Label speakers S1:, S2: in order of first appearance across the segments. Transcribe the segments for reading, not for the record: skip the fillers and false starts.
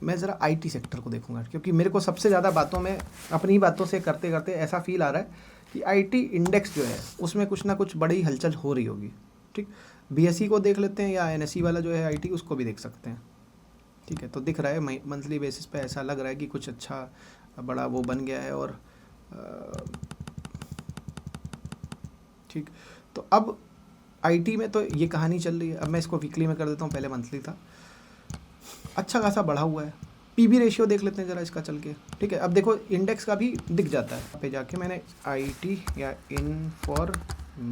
S1: मैं ज़रा IT sector को देखूंगा, क्योंकि मेरे को सबसे ज़्यादा बातों में अपनी बातों से करते करते ऐसा फील आ रहा है कि आईटी इंडेक्स जो है उसमें कुछ ना कुछ बड़ी हलचल हो रही होगी। ठीक, बीएसई को देख लेते हैं, या एनएसई वाला जो है आईटी उसको भी देख सकते हैं। ठीक है, तो दिख रहा है मंथली बेसिस पे ऐसा लग रहा है कि कुछ अच्छा बड़ा वो बन गया है। और ठीक, तो अब आईटी में तो ये कहानी चल रही है। अब मैं इसको वीकली में कर देता हूँ, पहले मंथली था, अच्छा खासा बढ़ा हुआ है। पीबी रेशियो देख लेते हैं ज़रा इसका चल के। ठीक है, अब देखो इंडेक्स का भी दिख जाता है पे जाके, मैंने आईटी या इंफॉर्मेशन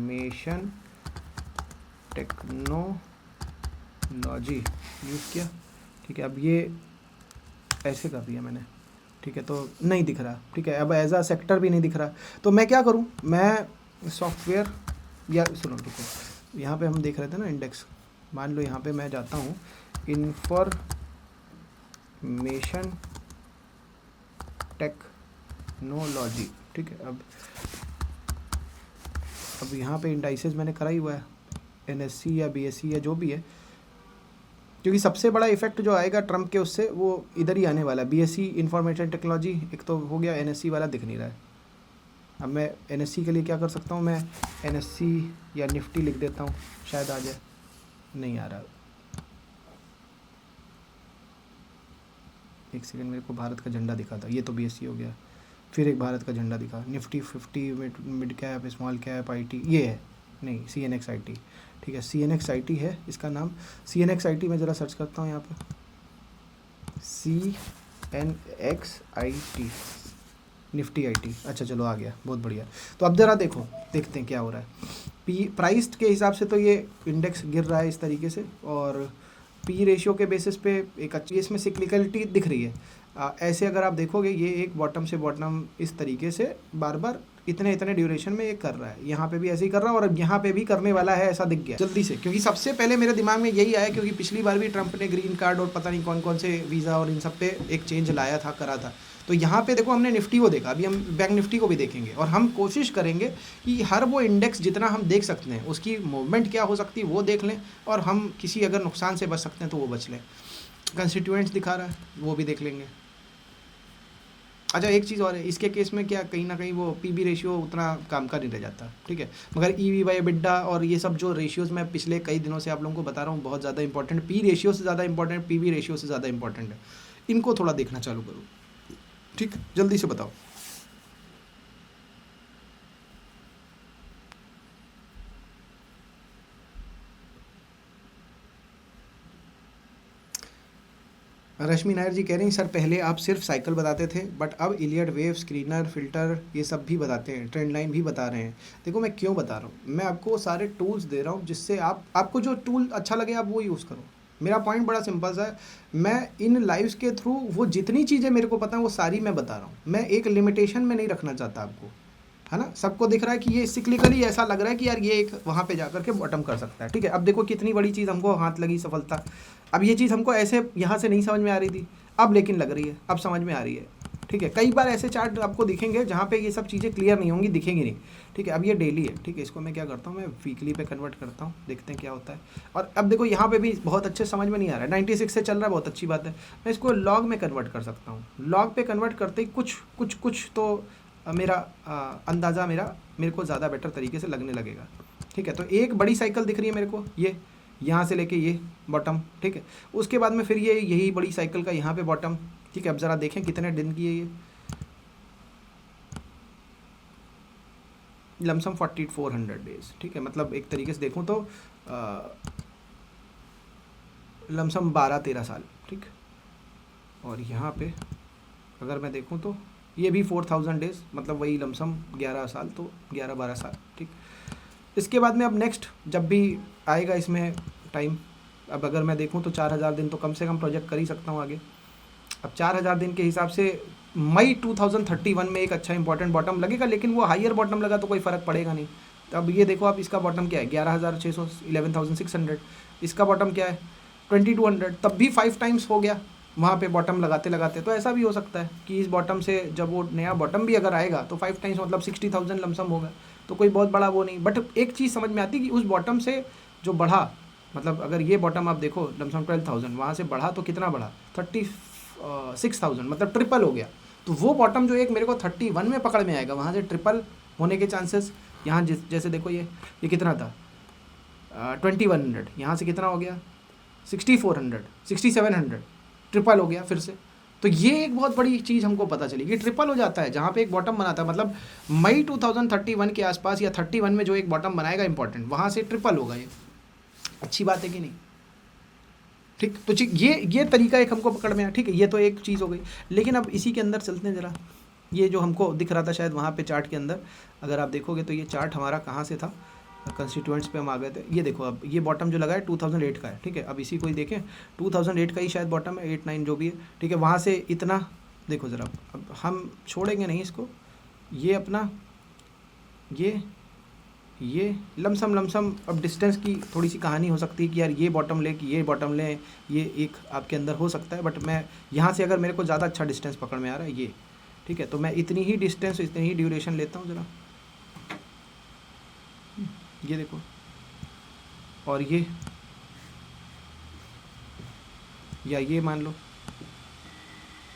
S1: टेक्नोलॉजी यूज़ किया। ठीक है, अब ये ऐसे कर दिया मैंने। ठीक है, तो नहीं दिख रहा। ठीक है, अब एज अ सेक्टर भी नहीं दिख रहा, तो मैं क्या करूँ, मैं सॉफ्टवेयर या सुनो देखो, यहाँ पे हम देख रहे थे ना इंडेक्स, मान लो यहाँ पे मैं जाता हूँ इंफॉर्मेशन टेक्नोलॉजी। ठीक है, अब यहाँ पे इंडाइसेस मैंने करा ही हुआ है, एनएससी या बीएससी या जो भी है, क्योंकि सबसे बड़ा इफेक्ट जो आएगा ट्रम्प के उससे वो इधर ही आने वाला है। बीएससी इंफॉर्मेशन टेक्नोलॉजी एक तो हो गया, एनएससी वाला दिख नहीं रहा है। अब मैं एनएससी के लिए क्या कर सकता हूँ, मैं एनएससी या निफ्टी लिख देता हूँ, शायद आ जाए। नहीं आ रहा, एक सेकंड, मेरे को भारत का झंडा दिखा था, ये तो बीएससी हो गया, फिर एक भारत का झंडा दिखा, Nifty 50 mid cap small cap IT, ये है नहीं, CNX IT। ठीक है, CNX IT है इसका नाम। CNX IT मैं ज़रा सर्च करता हूँ यहाँ पे, CNX IT निफ्टी IT। अच्छा चलो आ गया, बहुत बढ़िया। तो अब ज़रा देखो, देखते हैं क्या हो रहा है। प्राइस के हिसाब से तो ये इंडेक्स गिर रहा है इस तरीके से, और पी रेशियो के बेसिस पे एक अच्छी इसमें सिक्लिकलिटी दिख रही है। ऐसे अगर आप देखोगे, ये एक बॉटम से बॉटम इस तरीके से बार बार इतने इतने ड्यूरेशन में ये कर रहा है। यहाँ पे भी ऐसे ही कर रहा है, और अब यहाँ पे भी करने वाला है, ऐसा दिख गया जल्दी से। क्योंकि सबसे पहले मेरे दिमाग में यही आया, क्योंकि पिछली बार भी ट्रंप ने ग्रीन कार्ड और पता नहीं कौन कौन से वीज़ा और इन सब पे एक चेंज लाया था, करा था। तो यहाँ पे देखो, हमने निफ्टी को देखा, अभी हम बैंक निफ्टी को भी देखेंगे, और हम कोशिश करेंगे कि हर वो इंडेक्स जितना हम देख सकते हैं उसकी मूवमेंट क्या हो सकती है वो देख लें, और हम किसी अगर नुकसान से बच सकते हैं तो वो बच लें। कंस्टिट्यूएंट्स दिखा रहा है, वो भी देख लेंगे। अच्छा एक चीज़ और है, इसके केस में क्या कहीं ना कहीं वो पीबी रेशियो उतना काम का नहीं रह जाता। ठीक है, मगर ईवी बाई बिड्डा और ये सब जो रेशियोज़ मैं पिछले कई दिनों से आप लोगों को बता रहा हूँ, बहुत ज़्यादा इंपॉर्टेंट, पी रेशियो से ज़्यादा इंपॉर्टेंट, पीबी रेशियो से ज़्यादा इंपॉर्टेंट है। इनको थोड़ा देखना चालू करो। ठीक, जल्दी से बताओ। रश्मि नायर जी कह रही हैं, सर पहले आप सिर्फ साइकिल बताते थे, बट अब इलियड वेव, स्क्रीनर, फिल्टर ये सब भी बताते हैं, ट्रेंड लाइन भी बता रहे हैं। देखो मैं क्यों बता रहा हूँ, मैं आपको सारे टूल्स दे रहा हूँ जिससे आपको जो टूल अच्छा लगे आप वो यूज़ करो। मेरा पॉइंट बड़ा सिंपल सा है, मैं इन लाइव्स के थ्रू वो जितनी चीज़ें मेरे को पता है वो सारी मैं बता रहा हूँ। मैं एक लिमिटेशन में नहीं रखना चाहता आपको, है ना। सबको दिख रहा है कि ये सिक्लिकली ऐसा लग रहा है कि यार ये एक वहाँ पे जाकर के बॉटम कर सकता है। ठीक है, अब देखो कितनी बड़ी चीज़ हमको हाथ लगी, सफलता। अब ये चीज़ हमको ऐसे यहाँ से नहीं समझ में आ रही थी, अब लेकिन लग रही है, अब समझ में आ रही है। ठीक है, कई बार ऐसे चार्ट आपको दिखेंगे जहाँ पे ये सब चीज़ें क्लियर नहीं होंगी, दिखेंगी नहीं। ठीक है, अब ये डेली है। ठीक है, इसको मैं क्या करता हूँ, मैं वीकली पे कन्वर्ट करता हूँ, देखते हैं क्या होता है। और अब देखो यहाँ पे भी बहुत अच्छे समझ में नहीं आ रहा है, 96 से चल रहा है, बहुत अच्छी बात है। मैं इसको लॉग में कन्वर्ट कर सकता हूँ। लॉग पे कन्वर्ट करते ही कुछ तो मेरा अंदाज़ा मेरे को ज़्यादा बेटर तरीके से लगने लगेगा। ठीक है, तो एक बड़ी साइकिल दिख रही है मेरे को, ये यहाँ से लेके ये बॉटम। ठीक है, उसके बाद में फिर ये यही बड़ी साइकिल का यहाँ पे बॉटम। ठीक है, अब ज़रा देखें कितने दिन की है ये, लमसम 4400 डेज। ठीक है, मतलब एक तरीके से देखूँ तो लमसम 12-13 साल। ठीक, और यहाँ पे अगर मैं देखूँ तो ये भी 4000 डेज, मतलब वही लमसम 11 साल, तो 11-12 साल। ठीक, इसके बाद में अब नेक्स्ट जब भी आएगा इसमें टाइम, अब अगर मैं देखूं तो 4000 दिन तो कम से कम प्रोजेक्ट कर ही सकता हूं आगे। अब 4000 दिन के हिसाब से मई 2031 में एक अच्छा इंपॉर्टेंट बॉटम लगेगा, लेकिन वो हाईयर बॉटम लगा तो कोई फ़र्क पड़ेगा नहीं। तो अब ये देखो आप, इसका बॉटम क्या है 11600, 11600। इसका बॉटम क्या है 2200, तब भी 5 टाइम्स हो गया वहाँ पे बॉटम लगाते लगाते। तो ऐसा भी हो सकता है कि इस बॉटम से जब वो नया बॉटम भी अगर आएगा तो 5 टाइम्स मतलब 60,000 लमसम होगा, तो कोई बहुत बड़ा वो नहीं। बट एक चीज़ समझ में आती है कि उस बॉटम से जो बढ़ा, मतलब अगर ये बॉटम आप देखो लमसम 12,000, वहाँ से बढ़ा तो कितना बढ़ा 6000, मतलब ट्रिपल हो गया। तो वो बॉटम जो एक मेरे को 31 में पकड़ में आएगा, वहाँ से ट्रिपल होने के चांसेस यहाँ जैसे देखो ये कितना था 2100, यहाँ से कितना हो गया 6400, 6700, ट्रिपल हो गया फिर से। तो ये एक बहुत बड़ी चीज़ हमको पता चली कि ट्रिपल हो जाता है जहाँ पे एक बॉटम बना था, मतलब मई 2031 के आसपास या 31 में जो एक बॉटम बनाएगा इंपॉर्टेंट, वहाँ से ट्रिपल होगा। ये अच्छी बात है कि नहीं? ठीक, तो ये तरीका एक हमको पकड़ में आया। ठीक है, ये तो एक चीज़ हो गई। लेकिन अब इसी के अंदर चलते हैं ज़रा। ये जो हमको दिख रहा था शायद वहाँ पे चार्ट के अंदर, अगर आप देखोगे तो ये चार्ट हमारा कहाँ से था, कंस्टिट्यूएंट्स पे हम आ गए थे। ये देखो, अब ये बॉटम जो लगा है 2008 का है। ठीक है, अब इसी को ही देखें, 2008 का ही शायद बॉटम है, 8-9 जो भी है। ठीक है, वहाँ से इतना देखो ज़रा, अब हम छोड़ेंगे नहीं इसको। ये अपना ये लमसम अब डिस्टेंस की थोड़ी सी कहानी हो सकती है कि यार ये बॉटम ले कि ये बॉटम ले, ये एक आपके अंदर हो सकता है। बट मैं यहाँ से अगर मेरे को ज़्यादा अच्छा डिस्टेंस पकड़ में आ रहा है ये, ठीक है, तो मैं इतनी ही डिस्टेंस, इतनी ही ड्यूरेशन लेता हूँ ज़रा। ये देखो, और ये मान लो।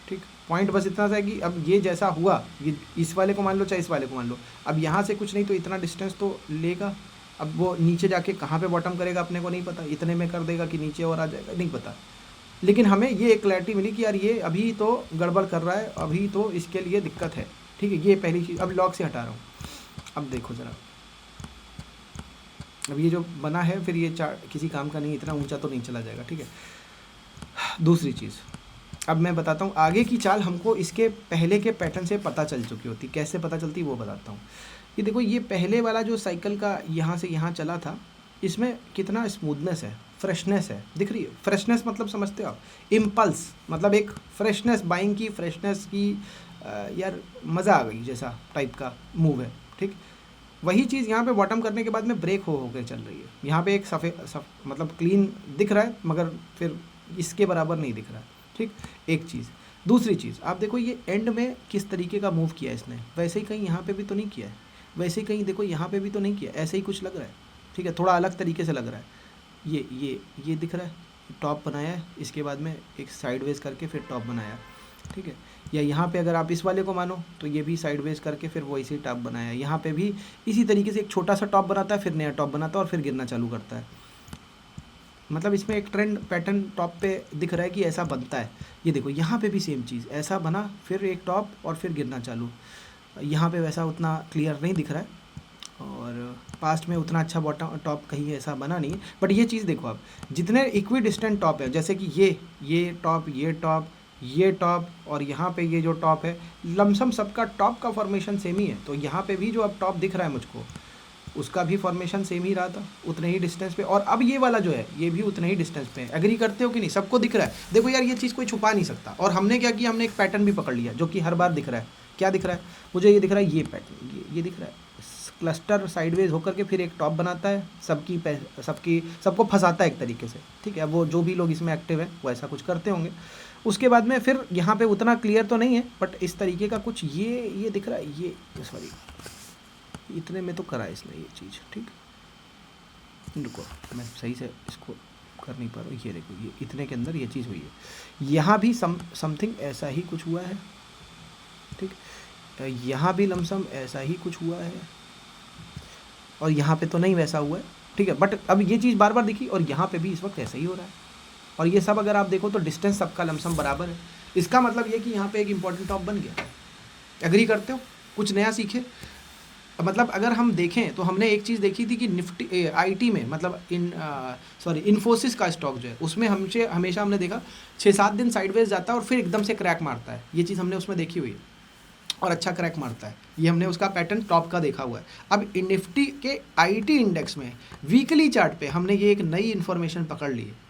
S1: ठीक, पॉइंट बस इतना था कि अब ये जैसा हुआ, ये इस वाले को मान लो चाहे इस वाले को मान लो, अब यहाँ से कुछ नहीं तो इतना डिस्टेंस तो लेगा। अब वो नीचे जाके कहाँ पे बॉटम करेगा अपने को नहीं पता, इतने में कर देगा कि नीचे और आ जाएगा नहीं पता। लेकिन हमें ये एक क्लैरिटी मिली कि यार ये अभी तो गड़बड़ कर रहा है, अभी तो इसके लिए दिक्कत है। ठीक है, ये पहली चीज़। अब लॉक से हटा रहा हूँ। अब देखो ज़रा, अब ये जो बना है फिर ये चार्ट किसी काम का नहीं, इतना ऊंचा तो नहीं चला जाएगा। ठीक है, दूसरी चीज़ अब मैं बताता हूँ। आगे की चाल हमको इसके पहले के पैटर्न से पता चल चुकी होती, कैसे पता चलती वो बताता हूँ। ये देखो, ये पहले वाला जो साइकिल का यहाँ से यहाँ चला था, इसमें कितना स्मूथनेस है, फ्रेशनेस है, दिख रही है? फ्रेशनेस मतलब समझते हो आप? इम्पल्स मतलब एक फ्रेशनेस, बाइंग की फ्रेशनेस की, यार मज़ा आ गई जैसा टाइप का मूव है। ठीक, वही चीज़ यहाँ पे बॉटम करने के बाद में ब्रेक होकर चल रही है। यहाँ पे एक मतलब क्लीन दिख रहा है, मगर फिर इसके बराबर नहीं दिख रहा है। ठीक, एक चीज़। दूसरी चीज़ आप देखो, ये एंड में किस तरीके का मूव किया है इसने, वैसे ही कहीं यहाँ पे भी तो नहीं किया है, वैसे ही कहीं देखो यहाँ पे भी तो नहीं किया, ऐसे ही कुछ लग रहा है। ठीक है, थोड़ा अलग तरीके से लग रहा है। ये दिख रहा है, टॉप बनाया है, इसके बाद में एक साइडवेज करके फिर टॉप बनाया। ठीक है, या यहाँ पे अगर आप इस वाले को मानो तो ये भी साइडवेज करके फिर वो इसी टॉप बनाया है। यहाँ पे भी इसी तरीके से एक छोटा सा टॉप बनाता है, फिर नया टॉप बनाता है और फिर गिरना चालू करता है। मतलब इसमें एक ट्रेंड पैटर्न टॉप पे दिख रहा है कि ऐसा बनता है। ये देखो, यहाँ पे भी सेम चीज़, ऐसा बना फिर एक टॉप और फिर गिरना चालू। यहाँ पे वैसा उतना क्लियर नहीं दिख रहा है, और पास्ट में उतना अच्छा बॉटम टॉप कहीं ऐसा बना नहीं है। बट ये चीज़ देखो, आप जितने इक्वी डिस्टेंट टॉप है, जैसे कि ये टॉप, ये टॉप और यहाँ पे ये जो टॉप है, लमसम सबका टॉप का फॉर्मेशन सेम ही है। तो यहाँ पे भी जो अब टॉप दिख रहा है मुझको, उसका भी फॉर्मेशन सेम ही रहा था, उतने ही डिस्टेंस पे। और अब ये वाला जो है ये भी उतने ही डिस्टेंस पे है। एग्री करते हो कि नहीं? सबको दिख रहा है। देखो यार, ये चीज़ कोई छुपा नहीं सकता। और हमने क्या किया, हमने एक पैटर्न भी पकड़ लिया जो कि हर बार दिख रहा है। क्या दिख रहा है मुझे? ये दिख रहा है, ये पैटर्न, ये दिख रहा है। क्लस्टर साइडवेज होकर के फिर एक टॉप बनाता है, सबको फंसाता है एक तरीके से। ठीक है, वो जो भी लोग इसमें एक्टिव हैं वो ऐसा कुछ करते होंगे। उसके बाद में फिर यहाँ पे उतना क्लियर तो नहीं है, बट इस तरीके का कुछ ये दिख रहा है। ये सॉरी, इतने में तो करा है इसने ये चीज़। ठीक, रुको मैं सही से इसको कर नहीं पा रहा हूँ। ये देखो, ये इतने के अंदर ये चीज़ हुई है। यहाँ भी समथिंग ऐसा ही कुछ हुआ है। ठीक, यहाँ भी लमसम ऐसा ही कुछ हुआ है, और यहाँ पे तो नहीं वैसा हुआ है। ठीक है, बट अब ये चीज़ बार बार दिखी, और यहाँ पे भी इस वक्त ऐसा ही हो रहा है। और ये सब अगर आप देखो तो डिस्टेंस सबका लमसम बराबर है। इसका मतलब ये कि यहाँ पे एक इम्पॉर्टेंट टॉप बन गया। एग्री करते हो? कुछ नया सीखे। मतलब अगर हम देखें तो हमने एक चीज़ देखी थी कि निफ्टी आईटी में, मतलब इन्फोसिस का स्टॉक जो है उसमें हमेशा हमने देखा 6-7 दिन साइडवेज जाता है और फिर एकदम से क्रैक मारता है। ये चीज़ हमने उसमें देखी हुई है, और अच्छा क्रैक मारता है। ये हमने उसका पैटर्न टॉप का देखा हुआ है। अब निफ्टी के आईटी इंडेक्स में वीकली चार्ट पे हमने ये एक नई इन्फॉर्मेशन पकड़ ली है।